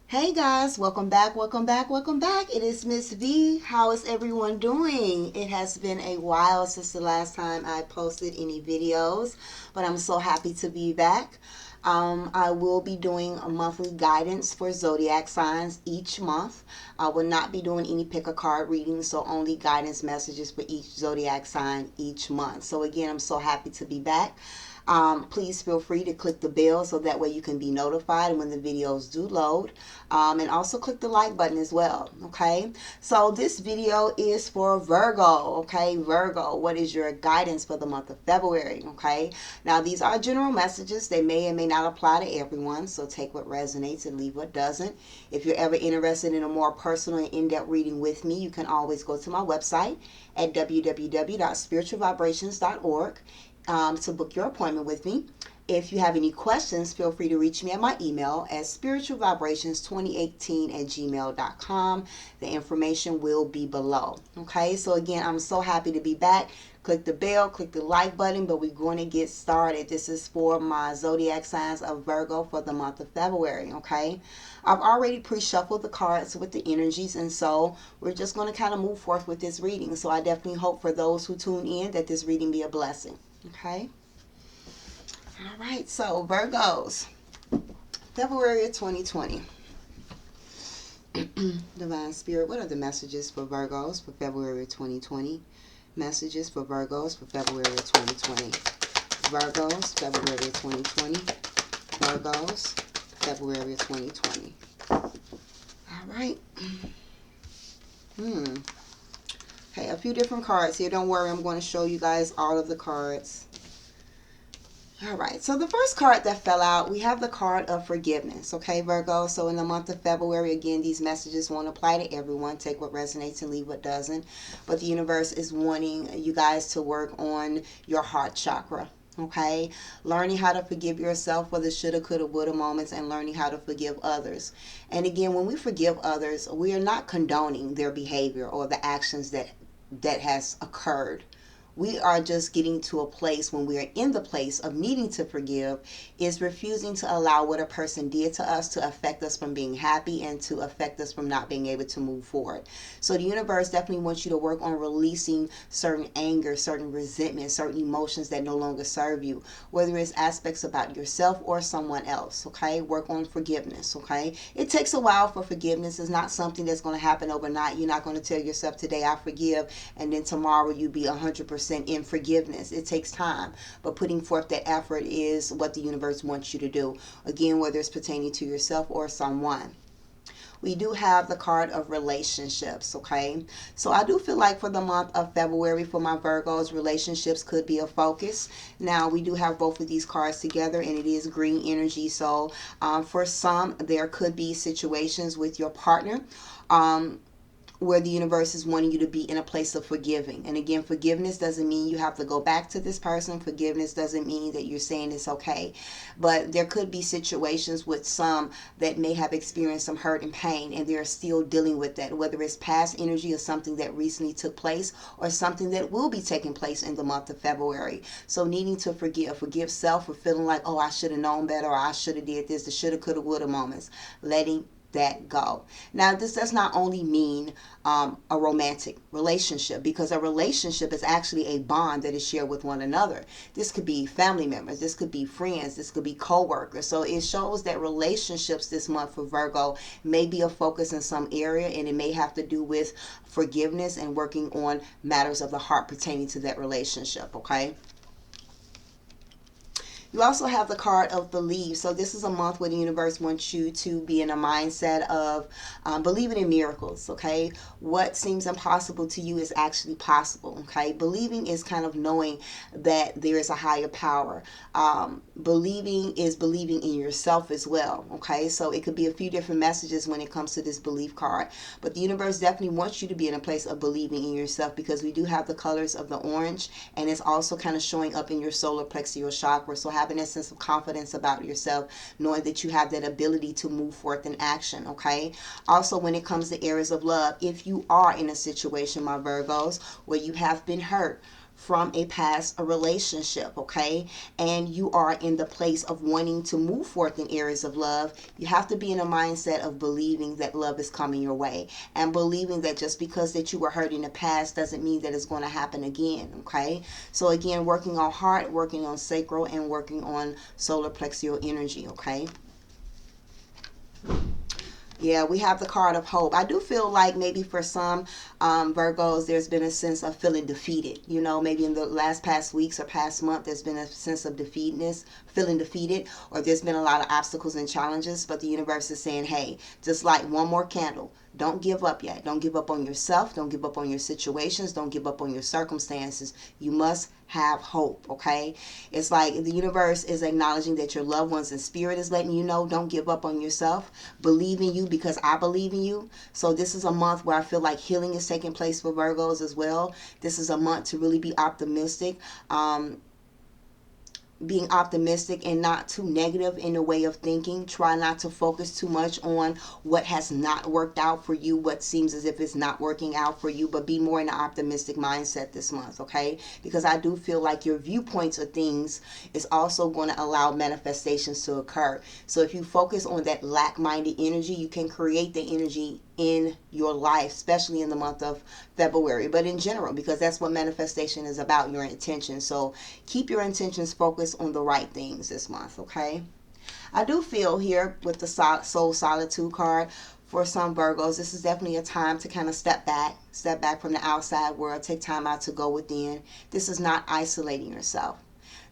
Hey guys, welcome back, welcome back, welcome back. It is Miss V. How is everyone doing? It has been a while since the last time I posted any videos, but I'm so happy to be back. I will be doing a monthly guidance for zodiac signs each month. I will not be doing any pick a card readings, so only guidance messages for each zodiac sign each month. So again, I'm so happy to be back. Please feel free to click the bell so that way you can be notified when the videos do load. And also click the like button as well. Okay, so this video is for Virgo. Okay, Virgo, what is your guidance for the month of February? Okay, now these are general messages. They may and may not apply to everyone, so take what resonates and leave what doesn't. If you're ever interested in a more personal and in-depth reading with me, you can always go to my website at www.spiritualvibrations.org to book your appointment with me. If you have any questions, feel free to reach me at my email at spiritualvibrations2018@gmail.com. The information will be below. Okay, so again, I'm so happy to be back. Click the bell, click the like button, but we're going to get started. This is for my zodiac signs of Virgo for the month of February. Okay, I've already pre-shuffled the cards with the energies, and so we're just going to kind of move forth with this reading. So I definitely hope for those who tune in that this reading be a blessing. Okay. All right. So Virgos, February of 2020. Divine Spirit, what are the messages for Virgos for February of 2020? Messages for Virgos for February of 2020. Virgos, February of 2020. Virgos, February of 2020. All right. Okay, a few different cards here. Don't worry, I'm going to show you guys all of the cards. All right, so the first card that fell out, we have the card of forgiveness, okay, Virgo? So in the month of February, again, these messages won't apply to everyone. Take what resonates and leave what doesn't. But the universe is wanting you guys to work on your heart chakra, okay? Learning how to forgive yourself for the shoulda, coulda, woulda moments and learning how to forgive others. And again, when we forgive others, we are not condoning their behavior or the actions that has occurred. We are just getting to a place when we are in the place of needing to forgive is refusing to allow what a person did to us to affect us from being happy and to affect us from not being able to move forward. So the universe definitely wants you to work on releasing certain anger, certain resentment, certain emotions that no longer serve you, whether it's aspects about yourself or someone else. Okay, work on forgiveness. Okay, it takes a while for forgiveness. It's not something that's going to happen overnight. You're not going to tell yourself today I forgive and then tomorrow you be 100% in forgiveness. It takes time, but putting forth that effort is what the universe wants you to do. Again, whether it's pertaining to yourself or someone. We do have the card of relationships, okay? So I do feel like for the month of February for my Virgos, relationships could be a focus. Now, we do have both of these cards together, and it is green energy. So for some, there could be situations with your partner where the universe is wanting you to be in a place of forgiving. And again, forgiveness doesn't mean you have to go back to this person. Forgiveness doesn't mean that you're saying it's okay. But there could be situations with some that may have experienced some hurt and pain, and they're still dealing with that, whether it's past energy or something that recently took place or something that will be taking place in the month of February. So needing to forgive self for feeling like, oh, I should have known better, or I should have did this, the shoulda, coulda, woulda moments. Letting that go. Now, this does not only mean a romantic relationship, because a relationship is actually a bond that is shared with one another. This could be family members, this could be friends, this could be co-workers. So it shows that relationships this month for Virgo may be a focus in some area, and it may have to do with forgiveness and working on matters of the heart pertaining to that relationship, okay? You also have the card of belief. So this is a month where the universe wants you to be in a mindset of believing in miracles, okay? What seems impossible to you is actually possible, okay? Believing is kind of knowing that there is a higher power. Believing is believing in yourself as well, okay? So it could be a few different messages when it comes to this belief card. But the universe definitely wants you to be in a place of believing in yourself, because we do have the colors of the orange, and it's also kind of showing up in your solar plexus chakra. So having a sense of confidence about yourself, knowing that you have that ability to move forth in action, okay? Also, when it comes to areas of love, if you are in a situation, my Virgos, where you have been hurt, from a past relationship, okay? And you are in the place of wanting to move forth in areas of love. You have to be in a mindset of believing that love is coming your way, and believing that just because that you were hurt in the past doesn't mean that it's going to happen again, okay? So again, working on heart, working on sacral, and working on solar plexual energy, okay? Yeah, we have the card of hope. I do feel like maybe for some Virgos, there's been a sense of feeling defeated. You know, maybe in the past weeks or past month, there's been a sense of defeatedness, feeling defeated, or there's been a lot of obstacles and challenges. But the universe is saying, hey, just light one more candle. Don't give up yet. Don't give up on yourself. Don't give up on your situations. Don't give up on your circumstances. You must have hope, okay? It's like the universe is acknowledging that your loved ones in spirit is letting you know, don't give up on yourself. Believe in you because I believe in you. So this is a month where I feel like healing is taking place for Virgos as well. This is a month to really be optimistic. Being optimistic and not too negative in the way of thinking. Try not to focus too much on what has not worked out for you, what seems as if it's not working out for you, but be more in an optimistic mindset this month, okay? Because I do feel like your viewpoints of things is also going to allow manifestations to occur. So if you focus on that lack-minded energy, you can create the energy in your life, especially in the month of February, but in general, because that's what manifestation is about, your intention. So keep your intentions focused on the right things this month, okay? I do feel here with the Soul Solitude card, for some Virgos, this is definitely a time to kind of step back from the outside world, take time out to go within. This is not isolating yourself.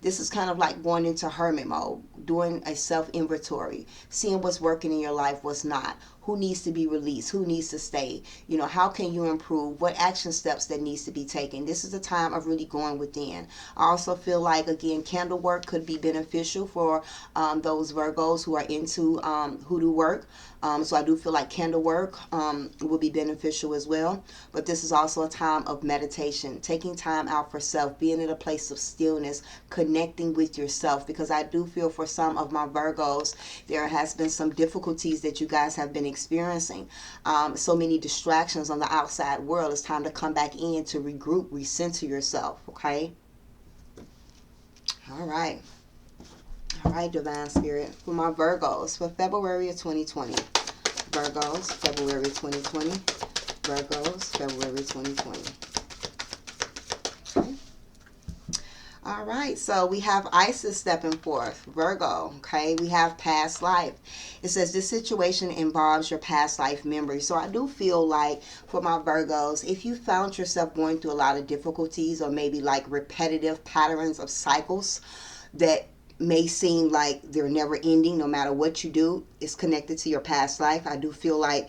This is kind of like going into hermit mode, doing a self-inventory, seeing what's working in your life, what's not, who needs to be released, who needs to stay, you know, how can you improve, what action steps that needs to be taken. This is a time of really going within. I also feel like, again, candle work could be beneficial for those Virgos who are into hoodoo work. So I do feel like candle work will be beneficial as well. But this is also a time of meditation, taking time out for self, being in a place of stillness, connecting with yourself. Because I do feel for some of my Virgos, there has been some difficulties that you guys have been experiencing. So many distractions on the outside world. It's time to come back in to regroup, recenter yourself, okay? All right. All right, Divine Spirit. For my Virgos, for February of 2020. Virgos, February 2020. Virgos, February 2020. Okay. All right, so we have Isis stepping forth, Virgo, okay? We have past life. It says this situation involves your past life memory. So I do feel like for my Virgos, if you found yourself going through a lot of difficulties or maybe like repetitive patterns of cycles that may seem like they're never ending no matter what you do, it's connected to your past life. I do feel like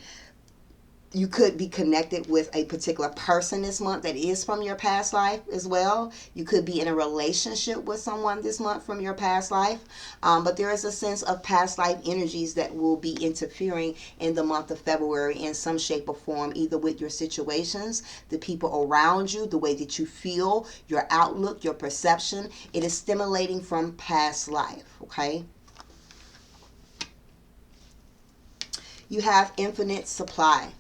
you could be connected with a particular person this month that is from your past life as well. You could be in a relationship with someone this month from your past life. But there is a sense of past life energies that will be interfering in the month of February in some shape or form, either with your situations, the people around you, the way that you feel, your outlook, your perception. It is stimulating from past life, okay? You have infinite supply.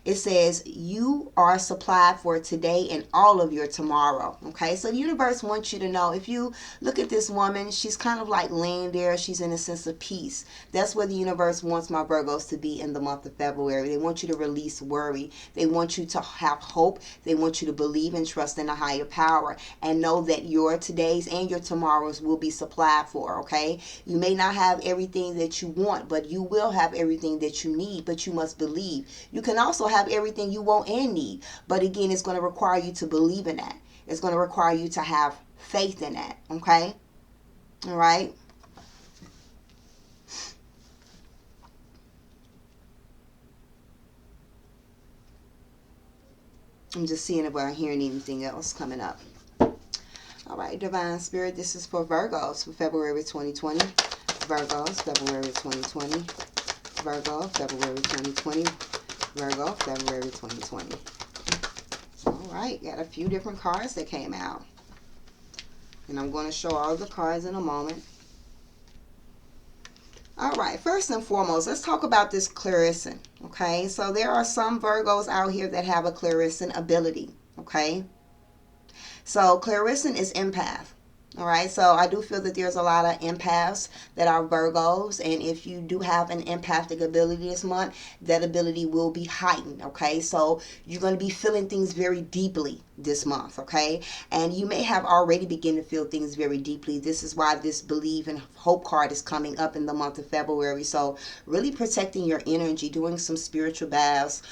It says you are supplied for today and all of your tomorrow. Okay, so the universe wants you to know, if you look at this woman, she's kind of like laying there. She's in a sense of peace. That's where the universe wants my Virgos to be in the month of February. They want you to release worry. They want you to have hope. They want you to believe and trust in a higher power and know that your todays and your tomorrows will be supplied for. Okay, you may not have everything that you want, but you will have everything that you need. But you must believe. You can also have everything you want and need, but again, it's going to require you to believe in that. It's going to require you to have faith in that. Okay, all right. I'm just seeing if I'm hearing anything else coming up. All right, Divine Spirit, this is for Virgos for February 2020. Virgos, February 2020. Virgo, February 2020. Virgo, February 2020. All right, got a few different cards that came out. And I'm going to show all the cards in a moment. All right, first and foremost, let's talk about this clairissant, okay? So there are some Virgos out here that have a clairissant ability, okay? So clairissent is empath. All right, so I do feel that there's a lot of empaths that are Virgos, and if you do have an empathic ability this month, that ability will be heightened. Okay, so you're going to be feeling things very deeply this month. Okay, and you may have already begun to feel things very deeply. This is why this believe and hope card is coming up in the month of February. So really protecting your energy, doing some spiritual baths,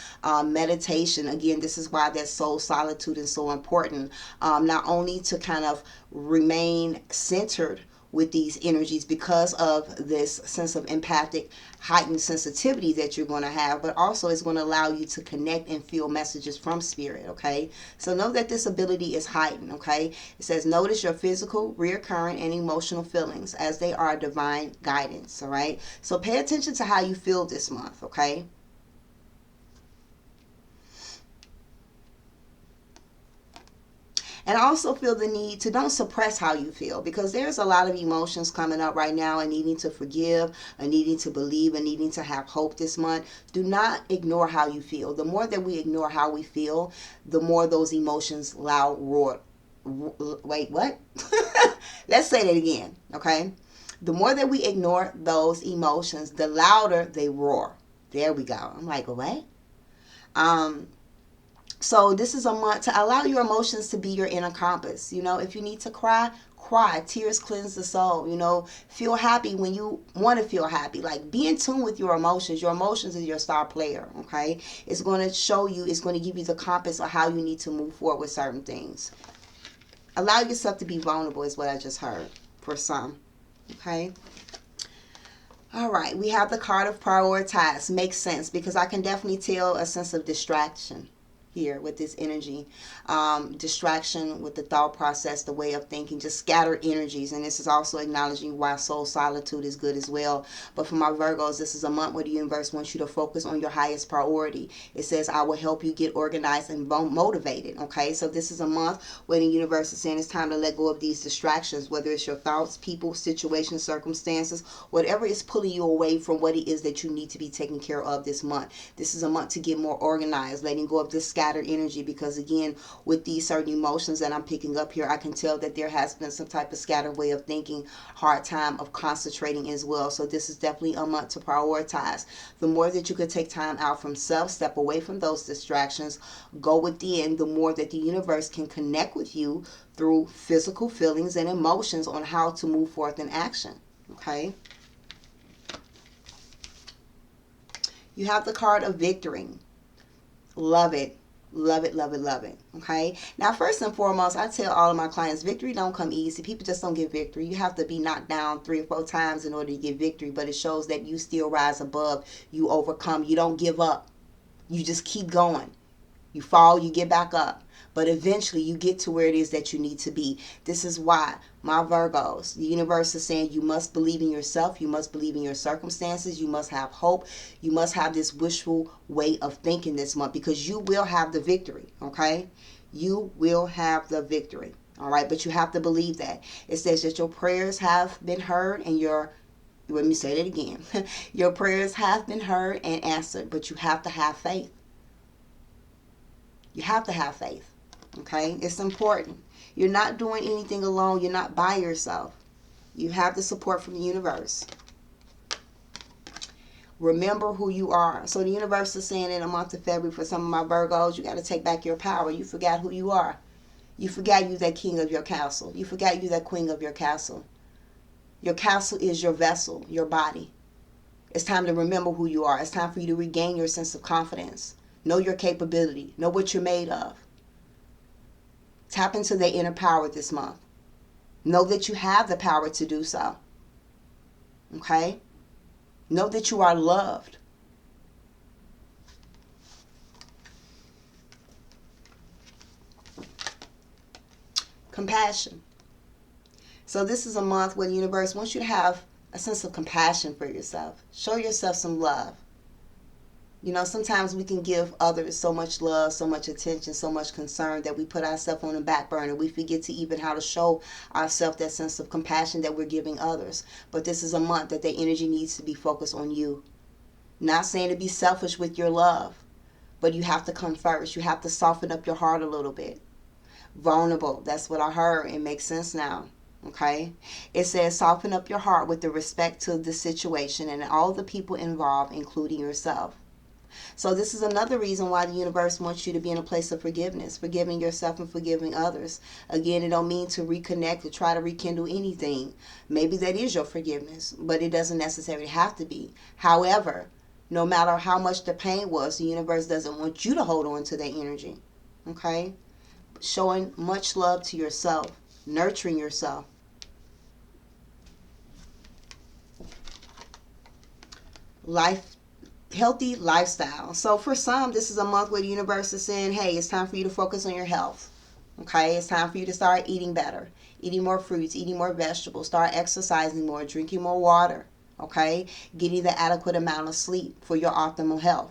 meditation. Again, this is why that soul solitude is so important. Not only to kind of remain centered with these energies because of this sense of empathic heightened sensitivity that you're going to have, but also it's going to allow you to connect and feel messages from spirit. Okay, so know that this ability is heightened. Okay, it says notice your physical, reoccurring, and emotional feelings as they are divine guidance. All right, so pay attention to how you feel this month. Okay. And I also feel the need to don't suppress how you feel, because there's a lot of emotions coming up right now, and needing to forgive, and needing to believe, and needing to have hope this month. Do not ignore how you feel. The more that we ignore how we feel, the more those emotions loud roar. Wait, what? Let's say that again, okay? The more that we ignore those emotions, the louder they roar. There we go. I'm like, what? Um, so this is a month to allow your emotions to be your inner compass. You know, if you need to cry, cry. Tears cleanse the soul. You know, feel happy when you want to feel happy. Like, be in tune with your emotions. Your emotions is your star player, okay? It's going to show you, it's going to give you the compass of how you need to move forward with certain things. Allow yourself to be vulnerable is what I just heard for some, okay? All right, we have the card of prioritize. Makes sense, because I can definitely tell a sense of distraction here with this energy. Distraction with the thought process, the way of thinking, just scattered energies. And this is also acknowledging why soul solitude is good as well. But for my Virgos, this is a month where the universe wants you to focus on your highest priority. It says, I will help you get organized and motivated. Okay, so this is a month where the universe is saying it's time to let go of these distractions, whether it's your thoughts, people, situations, circumstances, whatever is pulling you away from what it is that you need to be taking care of this month. This is a month to get more organized, letting go of this scattered energy, because again, with these certain emotions that I'm picking up here, I can tell that there has been some type of scattered way of thinking, hard time of concentrating as well. So this is definitely a month to prioritize. The more that you could take time out from self, step away from those distractions, go within, the more that the universe can connect with you through physical feelings and emotions on how to move forth in action. Okay. You have the card of victory. Love it. Love it, love it, love it. Okay. Now, first and foremost, I tell all of my clients, victory don't come easy. People just don't get victory. You have to be knocked down 3 or 4 times in order to get victory. But it shows that you still rise above. You overcome. You don't give up. You just keep going. You fall, you get back up. But eventually you get to where it is that you need to be. This is why, my Virgos, the universe is saying you must believe in yourself. You must believe in your circumstances. You must have hope. You must have this wishful way of thinking this month, because you will have the victory, okay? You will have the victory, all right? But you have to believe that. It says that your prayers have been heard, and let me say that again. Your prayers have been heard and answered, but you have to have faith. You have to have faith. Okay? It's important. You're not doing anything alone. You're not by yourself. You have the support from the universe. Remember who you are. So the universe is saying in the month of February, for some of my Virgos, you got to take back your power. You forgot who you are. You forgot you that king of your castle. You forgot you that queen of your castle. Your castle is your vessel, your body. It's time to remember who you are. It's time for you to regain your sense of confidence. Know your capability. Know what you're made of. Tap into their inner power this month. Know that you have the power to do so. Okay? Know that you are loved. Compassion. So this is a month where the universe wants you to have a sense of compassion for yourself. Show yourself some love. You know, sometimes we can give others so much love, so much attention, so much concern that we put ourselves on the back burner. We forget to even how to show ourselves that sense of compassion that we're giving others. But this is a month that the energy needs to be focused on you. Not saying to be selfish with your love, but you have to come first. You have to soften up your heart a little bit. Vulnerable. That's what I heard. It makes sense now. Okay. It says soften up your heart with the respect to the situation and all the people involved, including yourself. So this is another reason why the universe wants you to be in a place of forgiveness, forgiving yourself and forgiving others. Again, it don't mean to reconnect or try to rekindle anything. Maybe that is your forgiveness, but it doesn't necessarily have to be. However, no matter how much the pain was, the universe doesn't want you to hold on to that energy. Okay? Showing much love to yourself, nurturing yourself. Healthy lifestyle. So for some, this is a month where the universe is saying, hey, it's time for you to focus on your health. Okay, it's time for you to start eating better, eating more fruits, eating more vegetables, start exercising more, drinking more water. Okay, getting the adequate amount of sleep for your optimal health.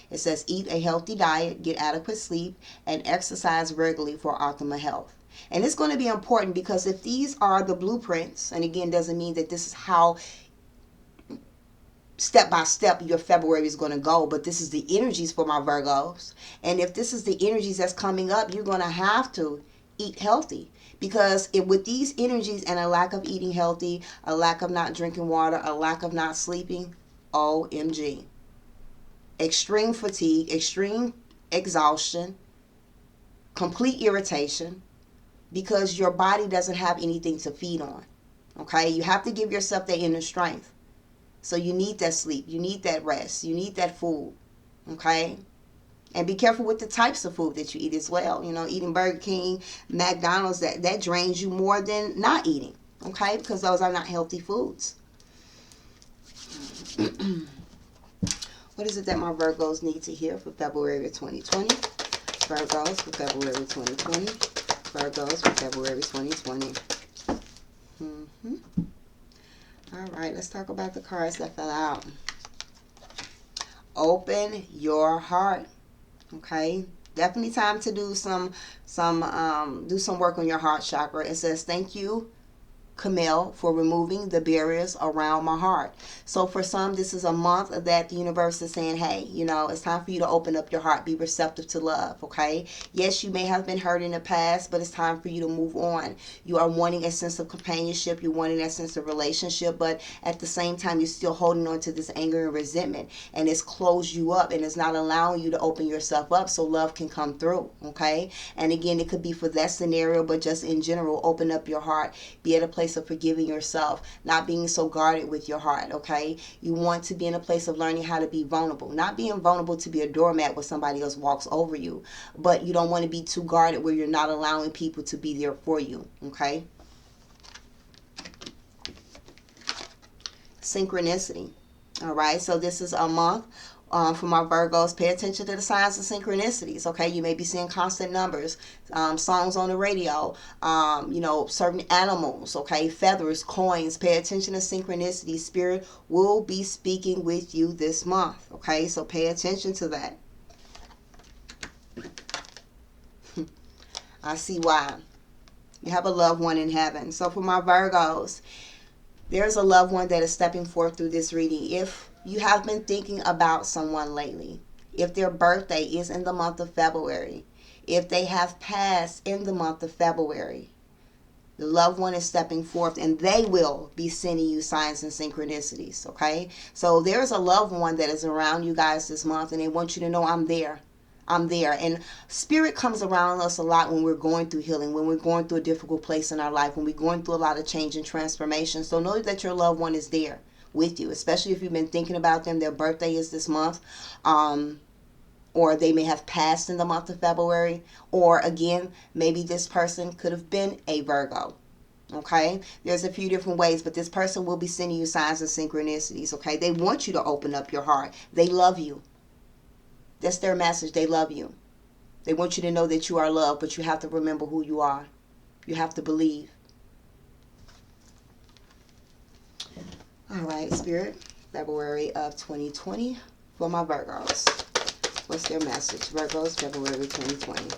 It says eat a healthy diet, get adequate sleep, and exercise regularly for optimal health. And it's going to be important because if these are the blueprints, and again, doesn't mean that this is how step by step your February is going to go, but this is the energies for my Virgos. And if this is the energies that's coming up, you're going to have to eat healthy, because if with these energies and a lack of eating healthy, a lack of not drinking water, a lack of not sleeping, OMG. Extreme fatigue, extreme exhaustion, complete irritation, because your body doesn't have anything to feed on. Okay, you have to give yourself the inner strength. So you need that sleep, you need that rest, you need that food, okay? And be careful with the types of food that you eat as well. You know, eating Burger King, McDonald's, that drains you more than not eating, okay? Because those are not healthy foods. What is it that my Virgos need to hear for February 2020? Virgos for February 2020. Virgos for February 2020. All right, let's talk about the cards that fell out. Open your heart. Okay, definitely time to do some work on your heart chakra. It says thank you, Camille, for removing the barriers around my heart. So for some, this is a month that the universe is saying, hey, you know, it's time for you to open up your heart, be receptive to love, okay? Yes, you may have been hurt in the past, but it's time for you to move on. You are wanting a sense of companionship, you're wanting that sense of relationship, but at the same time, you're still holding on to this anger and resentment, and it's closed you up, and it's not allowing you to open yourself up so love can come through, okay? And again, it could be for that scenario, but just in general, open up your heart, be at a place of forgiving yourself, not being so guarded with your heart, okay? You want to be in a place of learning how to be vulnerable, not being vulnerable to be a doormat where somebody else walks over you, but you don't want to be too guarded where you're not allowing people to be there for you, okay? Synchronicity. All right, so this is a month for my Virgos. Pay attention to the signs of synchronicities, okay? You may be seeing constant numbers, songs on the radio, you know, certain animals, okay? Feathers, coins. Pay attention to synchronicity. Spirit will be speaking with you this month, okay? So pay attention to that. I see why. You have a loved one in heaven. So for my Virgos, there's a loved one that is stepping forth through this reading. If you have been thinking about someone lately, if their birthday is in the month of February, if they have passed in the month of February, the loved one is stepping forth and they will be sending you signs and synchronicities, okay? So there's a loved one that is around you guys this month and they want you to know I'm there. I'm there. And spirit comes around us a lot when we're going through healing, when we're going through a difficult place in our life, when we're going through a lot of change and transformation. So know that your loved one is there with you, especially if you've been thinking about them. Their birthday is this month, or they may have passed in the month of February, or again, maybe this person could have been a Virgo. Okay, there's a few different ways, but this person will be sending you signs and synchronicities. Okay, they want you to open up your heart. They love you. That's their message. They love you. They want you to know that you are loved, but you have to remember who you are. You have to believe. All right, Spirit, February of 2020 for my Virgos. What's their message? Virgos, February 2020.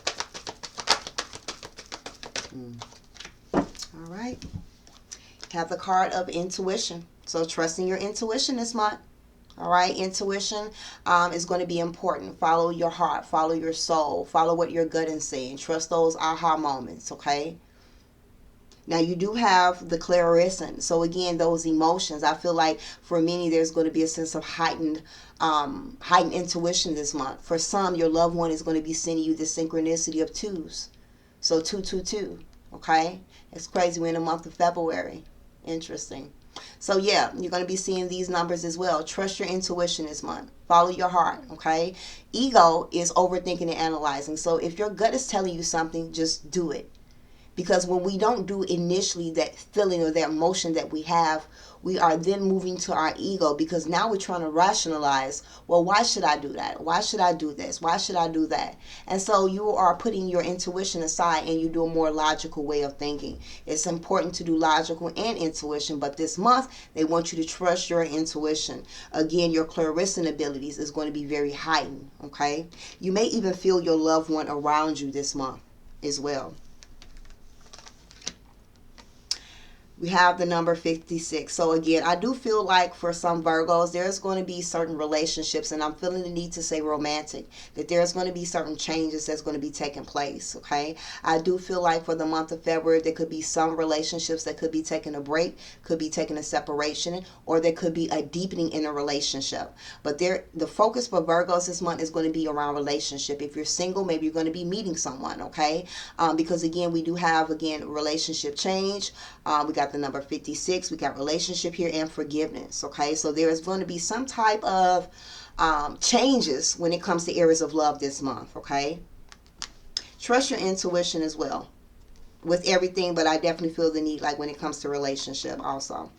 All right. Have the card of intuition. So trusting your intuition this month. All right, intuition is going to be important. Follow your heart, follow your soul, follow what your gut is saying. Trust those aha moments, okay? Now you do have the clairvoyant. So again, those emotions. I feel like for many there's going to be a sense of heightened intuition this month. For some, your loved one is going to be sending you the synchronicity of twos. So 222. Okay, it's crazy. We're in the month of February. Interesting. So yeah, you're going to be seeing these numbers as well. Trust your intuition this month. Follow your heart, okay? Ego is overthinking and analyzing. So if your gut is telling you something, just do it. Because when we don't do initially that feeling or that emotion that we have, we are then moving to our ego, because now we're trying to rationalize, well, why should I do that? Why should I do this? Why should I do that? And so you are putting your intuition aside and you do a more logical way of thinking. It's important to do logical and intuition, but this month they want you to trust your intuition. Again, your clairvoyant abilities is going to be very heightened, okay? You may even feel your loved one around you this month as well. We have the number 56. So again, I do feel like for some Virgos, there's going to be certain relationships, and I'm feeling the need to say romantic, that there's going to be certain changes that's going to be taking place, okay? I do feel like for the month of February, there could be some relationships that could be taking a break, could be taking a separation, or there could be a deepening in a relationship. But the focus for Virgos this month is going to be around relationship. If you're single, maybe you're going to be meeting someone, okay? Because again, we do have, again, relationship change. We got the number 56. We got relationship here and forgiveness. Okay, so there is going to be some type of changes when it comes to areas of love this month. Okay, trust your intuition as well with everything, but I definitely feel the need, like when it comes to relationship also.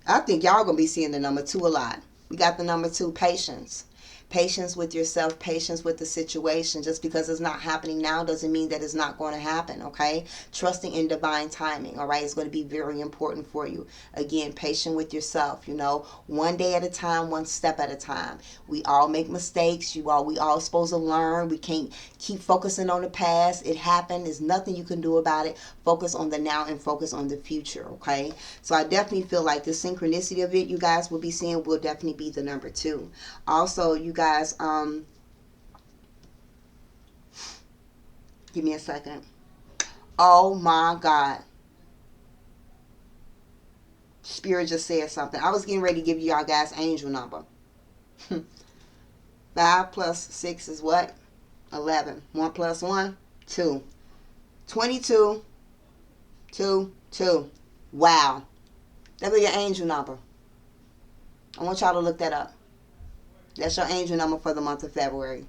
I think y'all gonna be seeing the number 2 a lot. We got the number 2, patience. Patience with yourself, patience with the situation. Just because it's not happening now doesn't mean that it's not going to happen, okay? Trusting in divine timing, all right, is going to be very important for you. Again, patient with yourself, you know, one day at a time, one step at a time. We all make mistakes. We all supposed to learn. We can't keep focusing on the past. It happened. There's nothing you can do about it. Focus on the now and focus on the future, okay? So I definitely feel like the synchronicity of it you guys will be seeing will definitely be the number 2. Also, you guys, give me a second. Oh my God. Spirit just said something. I was getting ready to give y'all guys angel number. 5 plus 6 is what? 11. 1 plus 1, 2. 22, 2, 2. Wow. That'll be your angel number. I want y'all to look that up. That's your angel number for the month of February.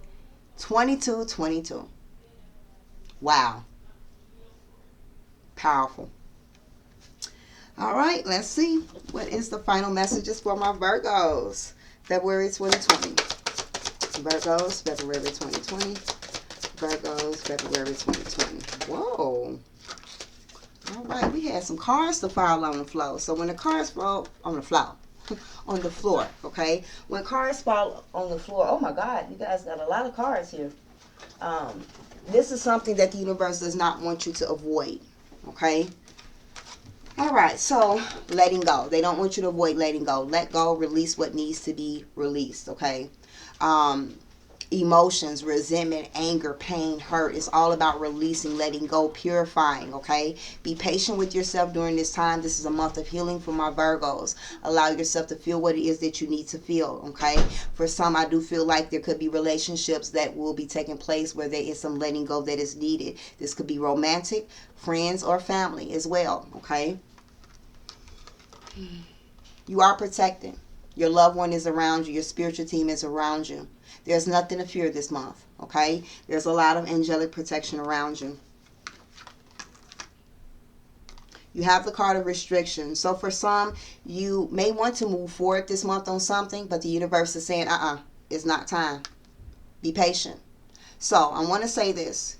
2222. Wow. Powerful. All right, let's see. What is the final messages for my Virgos? February 2020. Virgos, February 2020. Virgos, February 2020. Whoa. All right, we had some cards to fall on the floor. So when the cards fall on the floor, on the floor, okay? When cards fall on the floor, oh my God, you guys got a lot of cards here. This is something that the universe does not want you to avoid, okay? All right, so letting go. They don't want you to avoid letting go. Let go, release what needs to be released, okay? Emotions, resentment, anger, pain, hurt. It's all about releasing, letting go, purifying, okay? Be patient with yourself during this time. This is a month of healing for my Virgos. Allow yourself to feel what it is that you need to feel, okay? For some, I do feel like there could be relationships that will be taking place where there is some letting go that is needed. This could be romantic, friends, or family as well, okay? You are protected. Your loved one is around you. Your spiritual team is around you. There's nothing to fear this month, okay? There's a lot of angelic protection around you. You have the card of restriction. So for some, you may want to move forward this month on something, but the universe is saying, it's not time. Be patient. So I want to say this.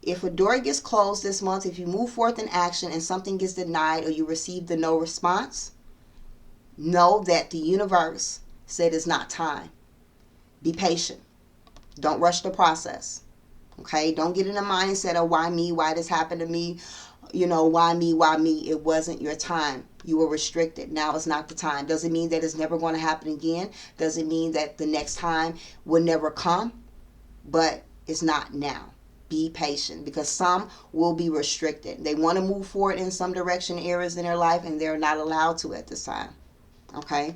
If a door gets closed this month, if you move forth in action and something gets denied or you receive the no response, know that the universe said it's not time. Be patient. Don't rush the process. Okay? Don't get in a mindset of why me, why this happened to me. why me, why me? It wasn't your time. You were restricted. Now is not the time. Doesn't mean that it's never going to happen again. Doesn't mean that the next time will never come, but it's not now. Be patient, because some will be restricted. They want to move forward in some direction, areas in their life, and they're not allowed to at this time. Okay?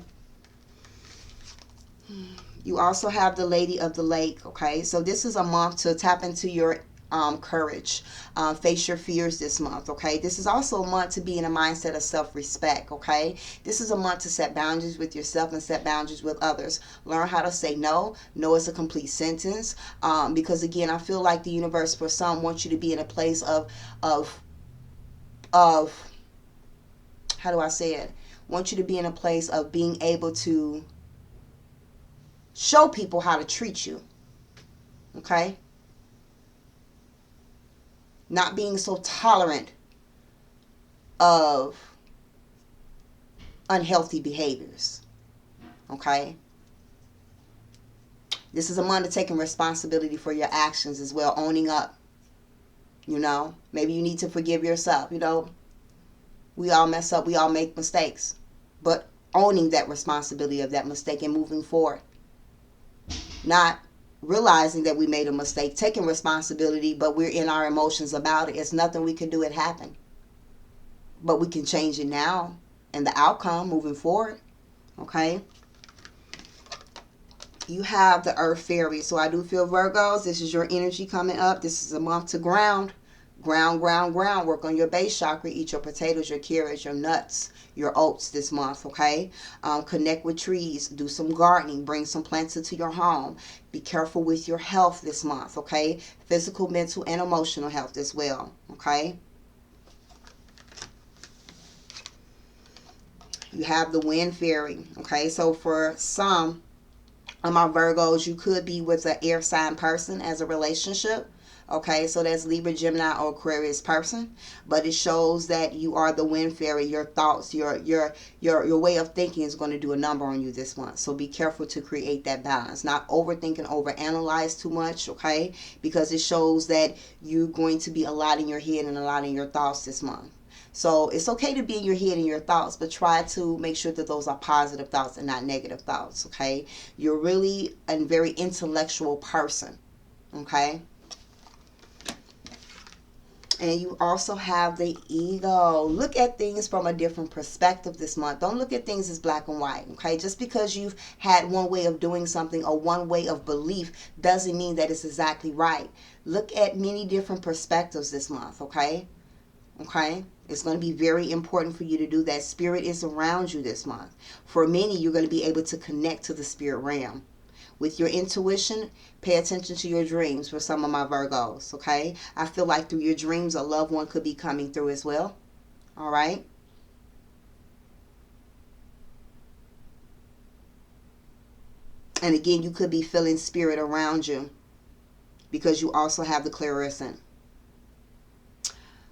You also have the Lady of the Lake. Okay? So this is a month to tap into your courage. Face your fears this month. Okay? This is also a month to be in a mindset of self-respect. Okay? This is a month to set boundaries with yourself and set boundaries with others. Learn how to say no. No is a complete sentence. Because again, I feel like the universe for some wants you to be in a place of how do I say it? Want you to be in a place of being able to show people how to treat you. Okay? Not being so tolerant of unhealthy behaviors. Okay? This is a month of taking responsibility for your actions as well, owning up. Maybe you need to forgive yourself. We all mess up, we all make mistakes. But owning that responsibility of that mistake and moving forward. Not realizing that we made a mistake, taking responsibility, but we're in our emotions about it. It's nothing we can do. It happened. But we can change it now and the outcome moving forward. Okay? You have the Earth Fairy. So I do feel, Virgos, this is your energy coming up. This is a month to ground. Ground. Work on your base chakra. Eat your potatoes, your carrots, your nuts, your oats this month, okay? Connect with trees. Do some gardening. Bring some plants into your home. Be careful with your health this month, okay? Physical, mental, and emotional health as well, okay? You have the Wind Fairy, okay? So for some of my Virgos, you could be with an air sign person as a relationship. Okay, so that's Libra, Gemini, or Aquarius person. But it shows that you are the Wind Fairy. Your thoughts, your way of thinking is going to do a number on you this month. So be careful to create that balance. Not overthink and overanalyze too much, okay? Because it shows that you're going to be a lot in your head and a lot in your thoughts this month. So it's okay to be in your head and your thoughts, but try to make sure that those are positive thoughts and not negative thoughts, okay? You're really a very intellectual person, okay? And you also have the Ego. Look at things from a different perspective this month. Don't look at things as black and white, okay? Just because you've had one way of doing something or one way of belief doesn't mean that it's exactly right. Look at many different perspectives this month, okay? Okay? It's going to be very important for you to do that. Spirit is around you this month. For many, you're going to be able to connect to the spirit realm. With your intuition, pay attention to your dreams for some of my Virgos, okay? I feel like through your dreams, a loved one could be coming through as well, all right? And again, you could be feeling spirit around you because you also have the clairsentient.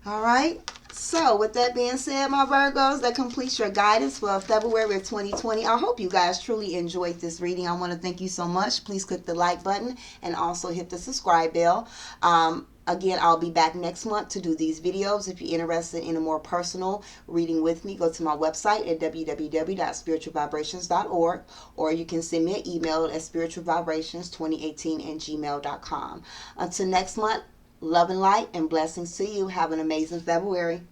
All right? So, with that being said, my Virgos, that completes your guidance for February of 2020. I hope you guys truly enjoyed this reading. I want to thank you so much. Please click the like button and also hit the subscribe bell. Again, I'll be back next month to do these videos. If you're interested in a more personal reading with me, go to my website at www.spiritualvibrations.org, or you can send me an email at spiritualvibrations2018@gmail.com. Until next month, love and light and blessings to you. Have an amazing February.